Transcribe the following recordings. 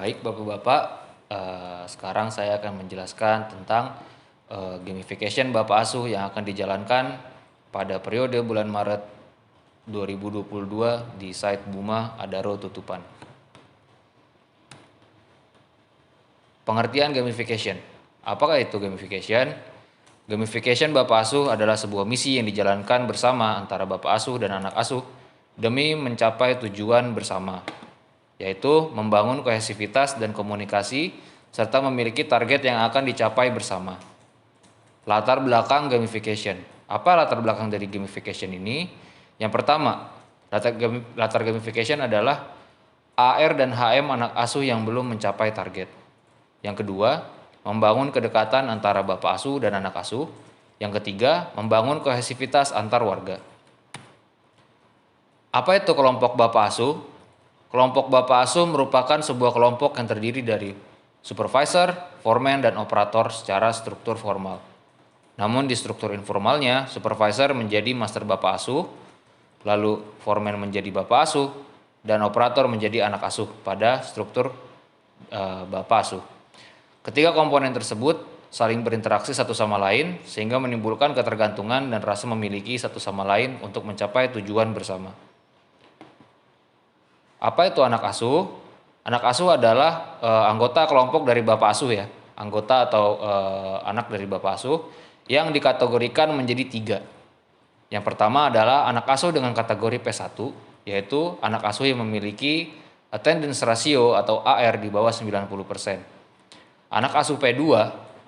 Baik, Bapak-bapak, sekarang saya akan menjelaskan tentang gamification Bapak Asuh yang akan dijalankan pada periode bulan Maret 2022 di site Buma Adaro Tutupan. Pengertian gamification. Apakah itu gamification? Gamification Bapak Asuh adalah sebuah misi yang dijalankan bersama antara Bapak Asuh dan anak asuh demi mencapai tujuan bersama, yaitu membangun kohesivitas dan komunikasi serta memiliki target yang akan dicapai bersama. Latar belakang gamification. Apa latar belakang dari gamification ini? Yang pertama, latar gamification adalah AR dan HM anak asuh yang belum mencapai target. Yang kedua, membangun kedekatan antara Bapak Asuh dan anak asuh. Yang ketiga, membangun kohesivitas antar warga. Apa itu kelompok Bapak Asuh? Kelompok Bapak Asuh merupakan sebuah kelompok yang terdiri dari supervisor, foreman, dan operator secara struktur formal. Namun di struktur informalnya, supervisor menjadi master Bapak Asuh, lalu foreman menjadi Bapak Asuh, dan operator menjadi anak asuh pada struktur Bapak Asuh. Ketiga komponen tersebut saling berinteraksi satu sama lain sehingga menimbulkan ketergantungan dan rasa memiliki satu sama lain untuk mencapai tujuan bersama. Apa itu anak asuh? Anak asuh adalah anggota kelompok dari Bapak Asuh ya, anggota atau anak dari Bapak Asuh yang dikategorikan menjadi 3. Yang pertama adalah anak asuh dengan kategori P1, yaitu anak asuh yang memiliki attendance ratio atau AR di bawah 90%. Anak asuh P2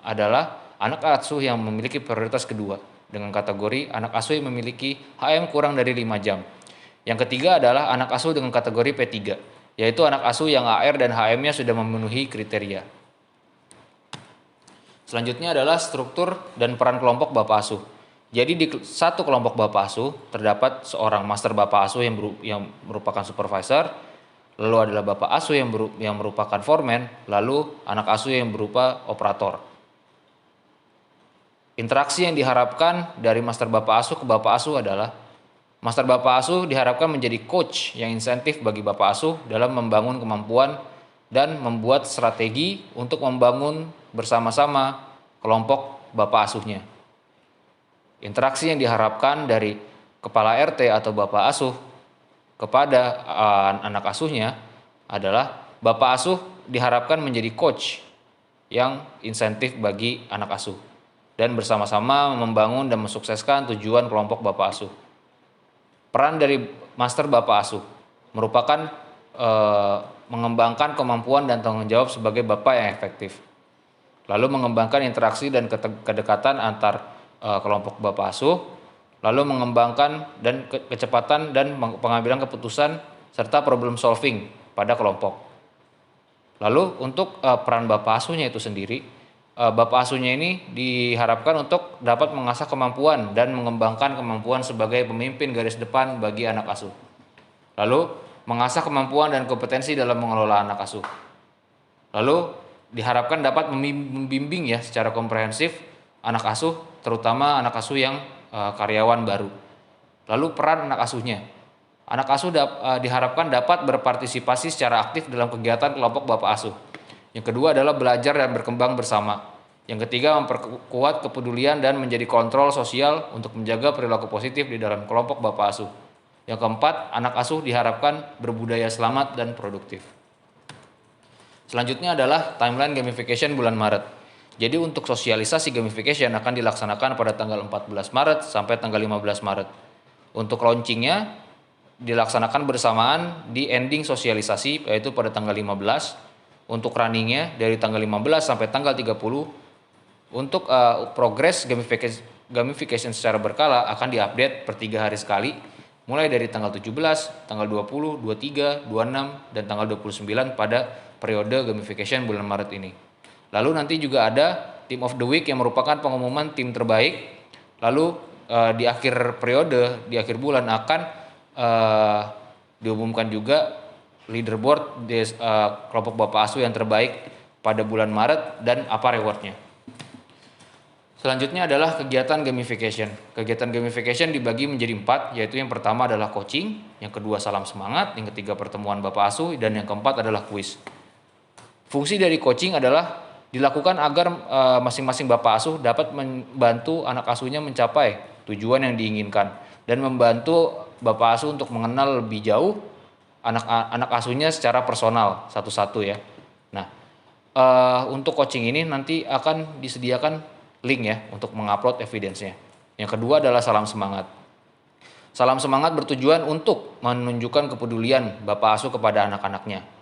adalah anak asuh yang memiliki prioritas kedua dengan kategori anak asuh yang memiliki HM kurang dari 5 jam. Yang ketiga adalah anak asuh dengan kategori P3, yaitu anak asuh yang AR dan HM-nya sudah memenuhi kriteria. Selanjutnya adalah struktur dan peran kelompok Bapak Asuh. Jadi di satu kelompok Bapak Asuh terdapat seorang master Bapak Asuh yang merupakan supervisor, lalu adalah Bapak Asuh yang merupakan foreman, lalu anak asuh yang berupa operator. Interaksi yang diharapkan dari master Bapak Asuh ke Bapak Asuh adalah master Bapak Asuh diharapkan menjadi coach yang insentif bagi Bapak Asuh dalam membangun kemampuan dan membuat strategi untuk membangun bersama-sama kelompok Bapak Asuhnya. Interaksi yang diharapkan dari kepala RT atau Bapak Asuh kepada anak asuhnya adalah Bapak Asuh diharapkan menjadi coach yang insentif bagi anak asuh dan bersama-sama membangun dan mensukseskan tujuan kelompok Bapak Asuh. Peran dari master Bapak Asuh merupakan mengembangkan kemampuan dan tanggung jawab sebagai Bapak yang efektif. Lalu mengembangkan interaksi dan kedekatan antar kelompok Bapak Asuh, lalu mengembangkan dan kecepatan dan pengambilan keputusan serta problem solving pada kelompok. Lalu untuk peran Bapak Asuhnya itu sendiri, Bapak Asuhnya ini diharapkan untuk dapat mengasah kemampuan dan mengembangkan kemampuan sebagai pemimpin garis depan bagi anak asuh. Lalu mengasah kemampuan dan kompetensi dalam mengelola anak asuh. Lalu diharapkan dapat membimbing ya secara komprehensif anak asuh, terutama anak asuh yang karyawan baru. Lalu peran anak asuhnya. Anak asuh diharapkan dapat berpartisipasi secara aktif dalam kegiatan kelompok Bapak Asuh. Yang kedua adalah belajar dan berkembang bersama. Yang ketiga memperkuat kepedulian dan menjadi kontrol sosial untuk menjaga perilaku positif di dalam kelompok Bapak Asuh. Yang keempat, anak asuh diharapkan berbudaya selamat dan produktif. Selanjutnya adalah timeline gamification bulan Maret. Jadi untuk sosialisasi gamification akan dilaksanakan pada tanggal 14 Maret sampai tanggal 15 Maret. Untuk launchingnya dilaksanakan bersamaan di ending sosialisasi yaitu pada tanggal 15. Untuk runningnya dari tanggal 15 sampai tanggal 30. Untuk progres gamification secara berkala akan diupdate per 3 hari sekali, mulai dari tanggal 17, tanggal 20, 23, 26, dan tanggal 29 pada periode gamification bulan Maret ini. Lalu nanti juga ada Team of the Week yang merupakan pengumuman tim terbaik. Lalu di akhir periode, di akhir bulan akan diumumkan juga leaderboard di kelompok Bapak Asuh yang terbaik pada bulan Maret dan apa rewardnya. Selanjutnya adalah kegiatan gamification. Kegiatan gamification dibagi menjadi 4, yaitu yang pertama adalah coaching, yang kedua salam semangat, yang ketiga pertemuan Bapak Asuh, dan yang keempat adalah kuis. Fungsi dari coaching adalah dilakukan agar masing-masing bapak asuh dapat membantu anak asuhnya mencapai tujuan yang diinginkan dan membantu bapak asuh untuk mengenal lebih jauh anak asuhnya secara personal satu-satu ya. Nah, untuk coaching ini nanti akan disediakan link ya untuk mengupload evidence-nya. Yang kedua adalah salam semangat. Salam semangat bertujuan untuk menunjukkan kepedulian bapak asuh kepada anak-anaknya.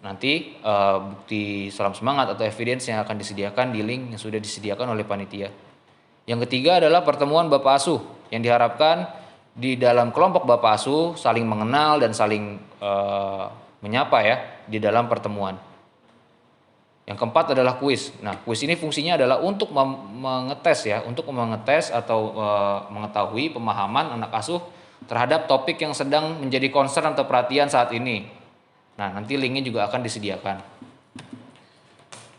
Nanti bukti salam semangat atau evidence yang akan disediakan di link yang sudah disediakan oleh panitia. Yang ketiga adalah pertemuan bapak asuh yang diharapkan di dalam kelompok bapak asuh saling mengenal dan saling menyapa ya di dalam pertemuan. Yang keempat adalah kuis. Nah, kuis ini fungsinya adalah untuk mengetes ya, untuk mengetes atau mengetahui pemahaman anak asuh terhadap topik yang sedang menjadi concern atau perhatian saat ini. Nah, nanti linknya juga akan disediakan.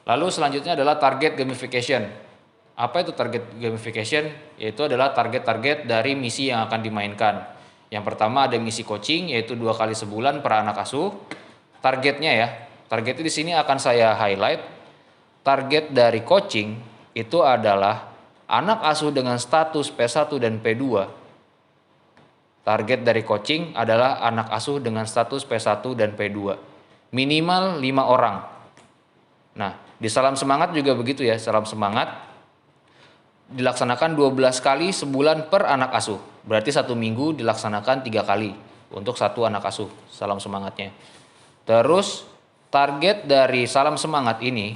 Lalu selanjutnya adalah target gamification. Apa itu target gamification? Yaitu adalah target-target dari misi yang akan dimainkan. Yang pertama ada misi coaching, yaitu 2 kali sebulan per anak asuh. Targetnya ya, targetnya di sini akan saya highlight. Target dari coaching itu adalah anak asuh dengan status P1 dan P2. Target dari coaching adalah anak asuh dengan status P1 dan P2. Minimal 5 orang. Nah, di salam semangat juga begitu ya. Salam semangat dilaksanakan 12 kali sebulan per anak asuh. Berarti 1 minggu dilaksanakan 3 kali untuk 1 anak asuh salam semangatnya. Terus target dari salam semangat ini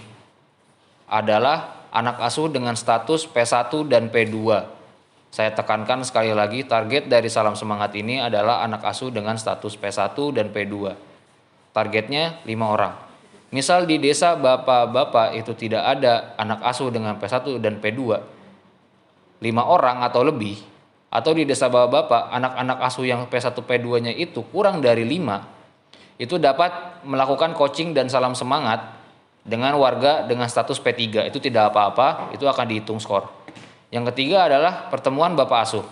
adalah anak asuh dengan status P1 dan P2. Saya tekankan sekali lagi, target dari salam semangat ini adalah anak asuh dengan status P1 dan P2. Targetnya 5 orang. Misal di desa bapak-bapak itu tidak ada anak asuh dengan P1 dan P2, 5 orang atau lebih, atau di desa bapak-bapak anak-anak asuh yang P1 P2-nya itu kurang dari 5, itu dapat melakukan coaching dan salam semangat dengan warga dengan status P3. Itu tidak apa-apa, itu akan dihitung skor. Yang ketiga adalah pertemuan bapak asuh.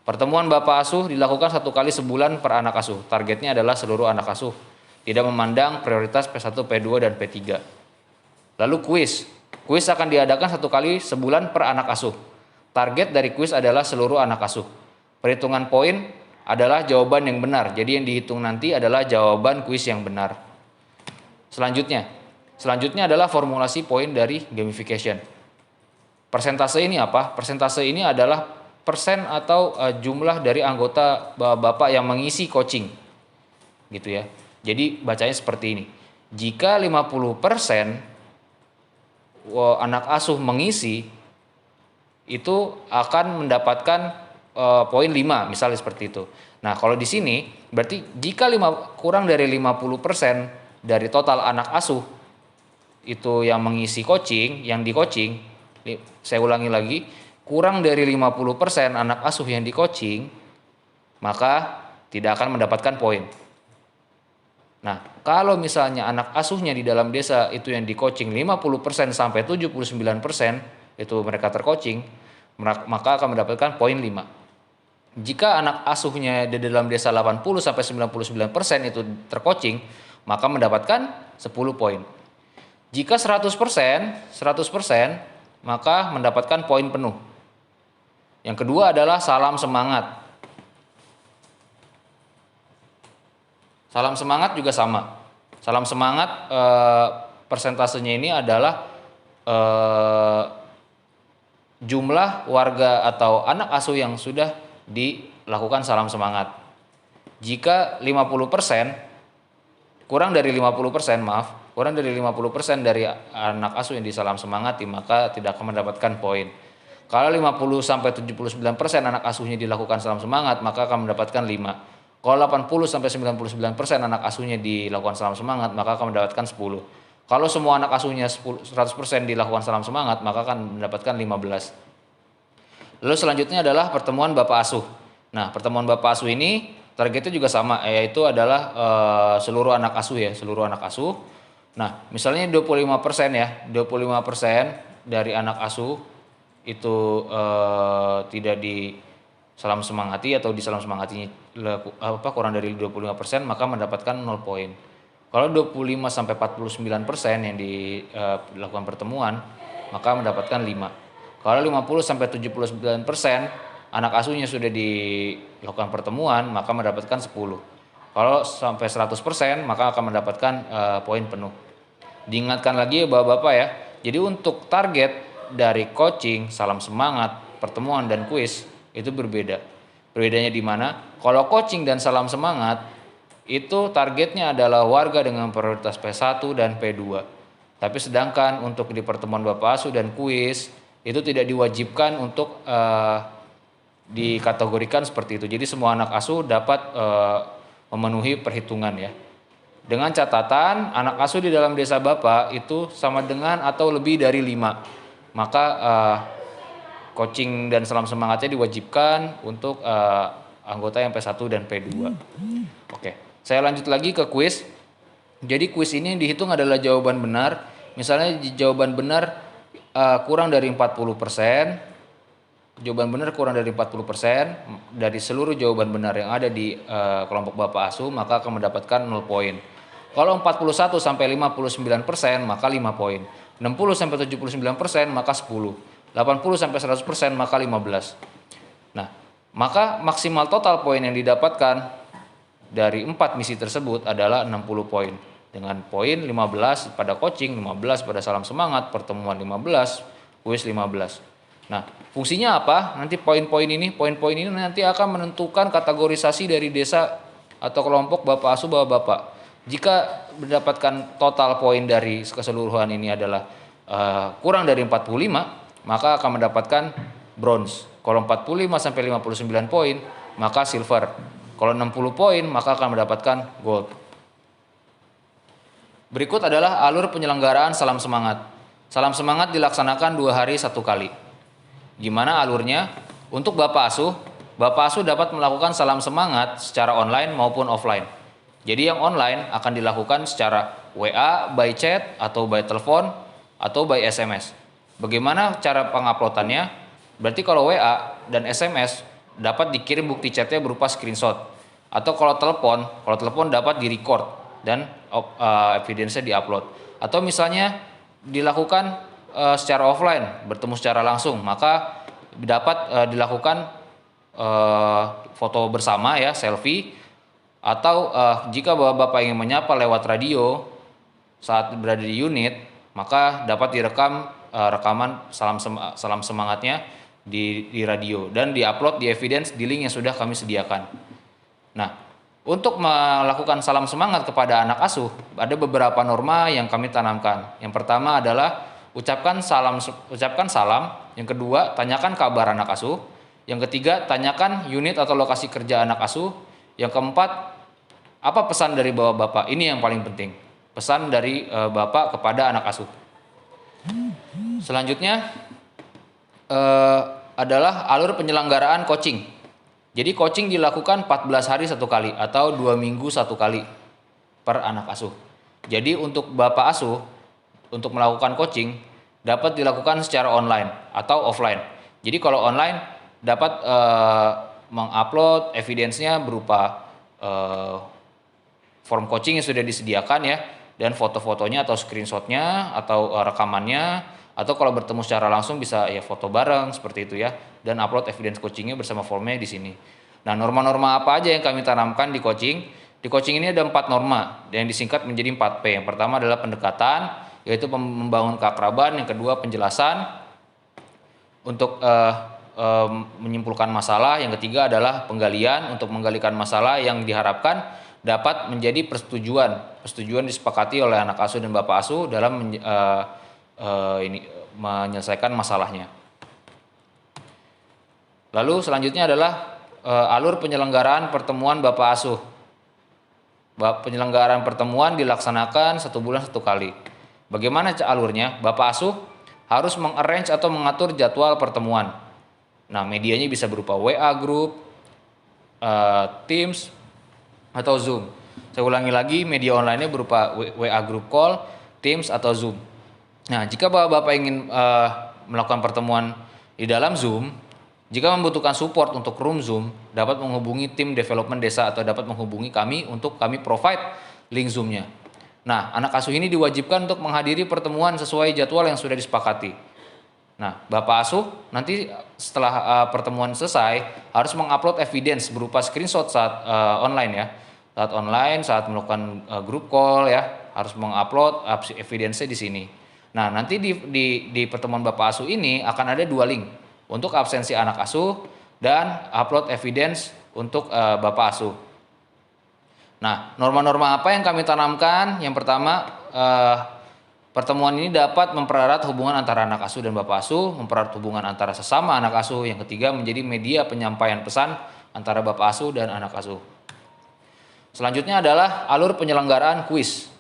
Pertemuan bapak asuh dilakukan 1 kali sebulan per anak asuh. Targetnya adalah seluruh anak asuh, tidak memandang prioritas P1, P2, dan P3. Lalu kuis. Kuis akan diadakan 1 kali sebulan per anak asuh. Target dari kuis adalah seluruh anak asuh. Perhitungan poin adalah jawaban yang benar. Jadi yang dihitung nanti adalah jawaban kuis yang benar. Selanjutnya adalah formulasi poin dari gamification. Persentase ini apa? Persentase ini adalah persen atau jumlah dari anggota bapak yang mengisi coaching. Gitu ya. Jadi bacanya seperti ini. Jika 50% anak asuh mengisi, itu akan mendapatkan poin 5, misalnya seperti itu. Nah, kalau di sini berarti jika kurang dari 50% dari total anak asuh itu yang mengisi coaching, yang di coaching, saya ulangi lagi, kurang dari 50% anak asuh yang di coaching, maka tidak akan mendapatkan poin. Nah, kalau misalnya anak asuhnya di dalam desa itu yang di coaching 50% sampai 79% itu mereka tercoaching, maka akan mendapatkan poin 5. Jika anak asuhnya di dalam desa 80 sampai 99% itu tercoaching, maka mendapatkan 10 poin. Jika 100%, maka mendapatkan poin penuh. Yang kedua adalah salam semangat. Salam semangat juga sama. Salam semangat persentasenya ini adalah jumlah warga atau anak asuh yang sudah dilakukan salam semangat. Jika 50%, kurang dari 50% dari anak asuh yang disalam semangati, maka tidak akan mendapatkan poin. Kalau 50 sampai 79% anak asuhnya dilakukan salam semangat, maka akan mendapatkan 5. Kalau 80 sampai 99% anak asuhnya dilakukan salam semangat, maka akan mendapatkan 10. Kalau semua anak asuhnya 100% dilakukan salam semangat, maka akan mendapatkan 15. Lalu selanjutnya adalah pertemuan bapak asuh. Nah, pertemuan bapak asuh ini targetnya juga sama, yaitu adalah seluruh anak asuh ya, seluruh anak asuh. Nah, misalnya 25% ya, 25% dari anak asuh itu tidak di salam semangati atau di salam semangatinya kurang dari 25%, maka mendapatkan 0 poin. Kalau 25 sampai 49% yang dilakukan pertemuan, maka mendapatkan 5. Kalau 50 sampai 79% anak asuhnya sudah dilakukan pertemuan, maka mendapatkan 10. Kalau sampai 100%, maka akan mendapatkan poin penuh. Diingatkan lagi ya Bapak-bapak ya. Jadi untuk target dari coaching, salam semangat, pertemuan dan kuis itu berbeda. Berbedanya di mana? Kalau coaching dan salam semangat itu targetnya adalah warga dengan prioritas P1 dan P2. Tapi sedangkan untuk di pertemuan Bapak Asuh dan kuis itu tidak diwajibkan untuk dikategorikan seperti itu. Jadi semua anak asuh dapat memenuhi perhitungan ya. Dengan catatan anak asuh di dalam desa Bapak itu sama dengan atau lebih dari 5. Maka coaching dan salam semangatnya diwajibkan untuk anggota yang P1 dan P2. Oke, saya lanjut lagi ke kuis. Jadi kuis ini dihitung adalah jawaban benar. Misalnya jawaban benar kurang dari 40%. Jawaban benar kurang dari 40% dari seluruh jawaban benar yang ada di kelompok Bapak Asuh, maka akan mendapatkan 0 poin. Kalau 41 sampai 59%, maka 5 poin. 60 sampai 79%, maka 10. 80 sampai 100%, maka 15. Nah, maka maksimal total poin yang didapatkan dari 4 misi tersebut adalah 60 poin. Dengan poin 15 pada coaching, 15 pada salam semangat, pertemuan 15, kuis 15. Nah, fungsinya apa? Nanti poin-poin ini nanti akan menentukan kategorisasi dari desa atau kelompok Bapak Asuh Bapak. Jika mendapatkan total poin dari keseluruhan ini adalah kurang dari 45, maka akan mendapatkan bronze. Kalau 45 sampai 59 poin, maka silver. Kalau 60 poin, maka akan mendapatkan gold. Berikut adalah alur penyelenggaraan salam semangat. Salam semangat dilaksanakan 2 hari 1 kali. Gimana alurnya? Untuk Bapak Asuh dapat melakukan salam semangat secara online maupun offline. Jadi yang online akan dilakukan secara WA, by chat, atau by telepon, atau by SMS. Bagaimana cara penguploadannya? Berarti kalau WA dan SMS dapat dikirim bukti chatnya berupa screenshot. Atau kalau telepon dapat direcord dan evidence-nya diupload. Atau misalnya dilakukan secara offline, bertemu secara langsung, maka dapat dilakukan foto bersama ya, selfie. Atau jika Bapak ingin menyapa lewat radio saat berada di unit, maka dapat direkam rekaman salam semangatnya di radio dan diupload di evidence di link yang sudah kami sediakan. Nah, untuk melakukan salam semangat kepada anak asuh, ada beberapa norma yang kami tanamkan. Yang pertama adalah ucapkan salam. Yang kedua, tanyakan kabar anak asuh. Yang ketiga, tanyakan unit atau lokasi kerja anak asuh. Yang keempat, apa pesan dari Bapak? Ini yang paling penting. Pesan dari Bapak kepada anak asuh. Selanjutnya adalah alur penyelenggaraan coaching. Jadi coaching dilakukan 14 hari 1 kali atau 2 minggu 1 kali per anak asuh. Jadi untuk Bapak asuh, untuk melakukan coaching dapat dilakukan secara online atau offline. Jadi kalau online dapat mengupload evidence-nya berupa form coaching yang sudah disediakan ya, dan foto-fotonya atau screenshot-nya atau rekamannya, atau kalau bertemu secara langsung bisa ya foto bareng seperti itu ya, dan upload evidence coachingnya bersama formnya di sini. Nah, norma-norma apa aja yang kami tanamkan di coaching? Di coaching ini ada 4 norma yang disingkat menjadi 4P. Yang pertama adalah pendekatan, yaitu membangun keakraban. Yang kedua penjelasan untuk menyimpulkan masalah. Yang ketiga adalah penggalian untuk menggalikan masalah yang diharapkan dapat menjadi persetujuan disepakati oleh anak asuh dan Bapak asuh dalam menyelesaikan masalahnya. Lalu selanjutnya adalah alur penyelenggaraan pertemuan Bapak asuh. Penyelenggaraan pertemuan dilaksanakan 1 bulan 1 kali. Bagaimana alurnya? Bapak asuh harus mengarrange atau mengatur jadwal pertemuan. Nah, medianya bisa berupa WA group, Teams, atau Zoom. Saya ulangi lagi, media online-nya berupa WA group call, Teams, atau Zoom. Nah, jika Bapak ingin melakukan pertemuan di dalam Zoom, jika membutuhkan support untuk room Zoom, dapat menghubungi tim development desa atau dapat menghubungi kami untuk kami provide link Zoom-nya. Nah, anak asuh ini diwajibkan untuk menghadiri pertemuan sesuai jadwal yang sudah disepakati. Nah, Bapak asuh nanti setelah pertemuan selesai harus mengupload evidence berupa screenshot saat online ya. Saat online, saat melakukan group call ya, harus mengupload evidence-nya di sini. Nah, nanti di pertemuan Bapak asuh ini akan ada 2 link untuk absensi anak asuh dan upload evidence untuk Bapak asuh. Nah, norma-norma apa yang kami tanamkan? Yang pertama, pertemuan ini dapat mempererat hubungan antara anak asuh dan Bapak asuh, mempererat hubungan antara sesama anak asuh. Yang ketiga, menjadi media penyampaian pesan antara Bapak asuh dan anak asuh. Selanjutnya adalah alur penyelenggaraan kuis.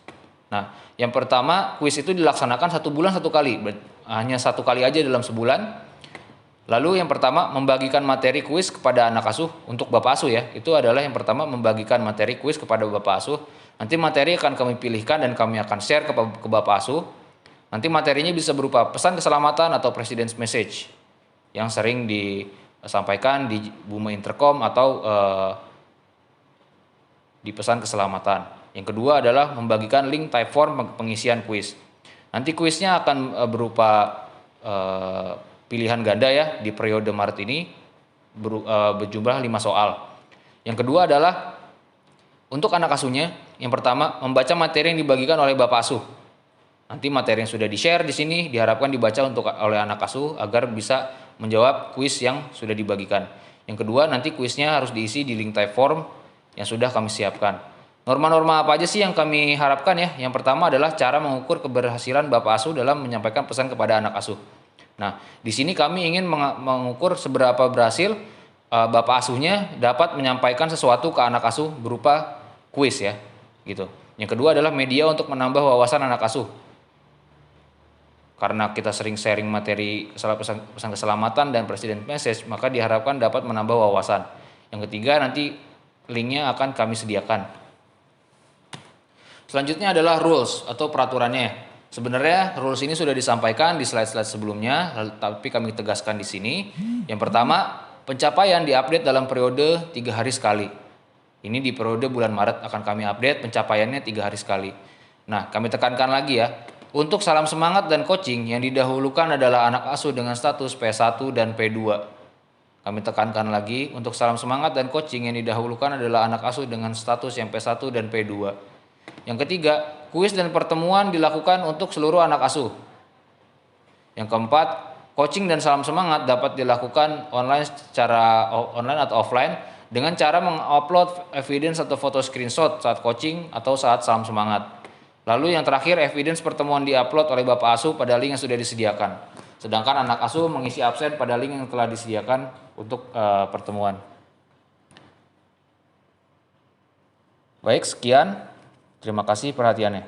Nah, yang pertama, kuis itu dilaksanakan 1 bulan 1 kali, hanya 1 kali aja dalam sebulan. Lalu yang pertama, membagikan materi kuis kepada anak asuh untuk Bapak asuh ya. Itu adalah yang pertama, membagikan materi kuis kepada Bapak asuh. Nanti materi akan kami pilihkan dan kami akan share ke Bapak asuh. Nanti materinya bisa berupa pesan keselamatan atau President's Message yang sering disampaikan di Buma Intercom atau di pesan keselamatan. Yang kedua adalah membagikan link type form pengisian kuis. Nanti kuisnya akan berupa pilihan ganda ya di periode Maret ini berjumlah 5 soal. Yang kedua adalah untuk anak asuhnya, yang pertama membaca materi yang dibagikan oleh Bapak asuh. Nanti materi yang sudah di-share di sini diharapkan dibaca oleh anak asuh agar bisa menjawab kuis yang sudah dibagikan. Yang kedua, nanti kuisnya harus diisi di link type form yang sudah kami siapkan. Norma-norma apa aja sih yang kami harapkan ya? Yang pertama adalah cara mengukur keberhasilan Bapak asuh dalam menyampaikan pesan kepada anak asuh. Nah, di sini kami ingin mengukur seberapa berhasil Bapak asuhnya dapat menyampaikan sesuatu ke anak asuh berupa kuis ya, gitu. Yang kedua adalah media untuk menambah wawasan anak asuh. Karena kita sering sharing materi pesan keselamatan dan President's Message, maka diharapkan dapat menambah wawasan. Yang ketiga, nanti linknya akan kami sediakan. Selanjutnya adalah rules atau peraturannya. Sebenarnya rules ini sudah disampaikan di slide-slide sebelumnya, tapi kami tegaskan di sini. Yang pertama, pencapaian diupdate dalam periode 3 hari sekali. Ini di periode bulan Maret akan kami update pencapaiannya 3 hari sekali. Nah, kami tekankan lagi ya, untuk salam semangat dan coaching yang didahulukan adalah anak asuh dengan status P1 dan P2. Kami tekankan lagi, untuk salam semangat dan coaching yang didahulukan adalah anak asuh dengan status yang P1 dan P2. Yang ketiga, kuis dan pertemuan dilakukan untuk seluruh anak asuh. Yang keempat, coaching dan salam semangat dapat dilakukan secara online atau offline dengan cara mengupload evidence atau foto screenshot saat coaching atau saat salam semangat. Lalu yang terakhir, evidence pertemuan diupload oleh Bapak asuh pada link yang sudah disediakan. Sedangkan anak asuh mengisi absen pada link yang telah disediakan untuk pertemuan. Baik, sekian. Terima kasih perhatiannya.